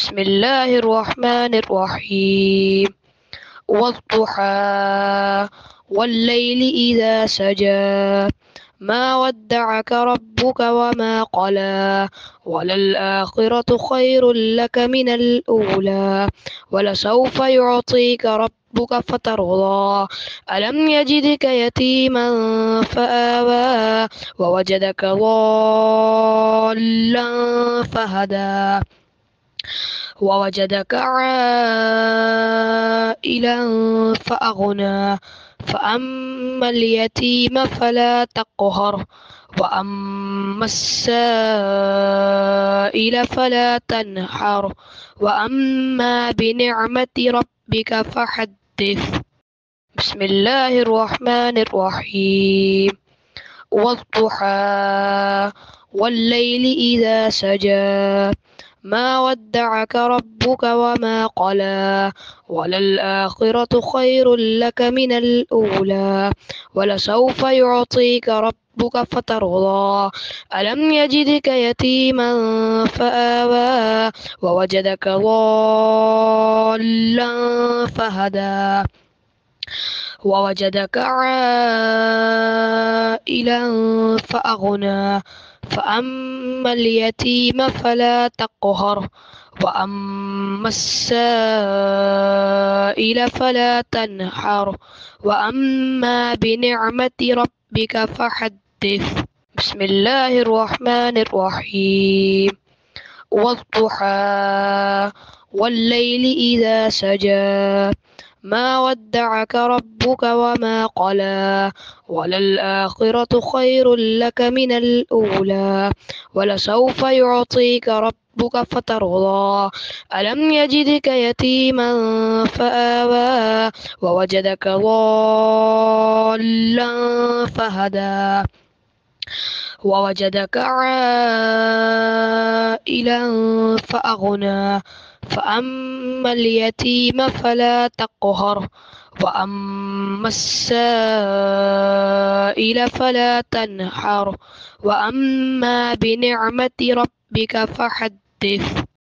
بسم الله الرحمن الرحيم. والضحى والليل إذا سجى ما ودعك ربك وما قلى وللآخرة خير لك من الأولى ولسوف يعطيك ربك فترضى ألم يجدك يتيما فآوى ووجدك ضالا فهدى ووجدك عائلا فأغنى فأما اليتيم فلا تقهر وأما السائل فلا تنحر وأما بنعمة ربك فحدث. بسم الله الرحمن الرحيم. والضحى والليل إذا سجى ما ودعك ربك وما قلى وللآخرة خير لك من الأولى ولسوف يعطيك ربك فترضى ألم يجدك يتيما فآوى ووجدك ضالا فهدى ووجدك عائلا فأغنى فأما اليتيم فلا تقهر وأما السائل فلا تنحر وأما بنعمة ربك فحدث. بسم الله الرحمن الرحيم. والضحى والليل إذا سجى ما ودعك ربك وما قلى وللآخرة خير لك من الأولى ولسوف يعطيك ربك فترضى ألم يجدك يتيما فآوى ووجدك ضالا فهدى ووجدك عائلا فأغنى فأما اليتيم فلا تقهر وأما السائل فلا تنحر وأما بنعمة ربك فحدث.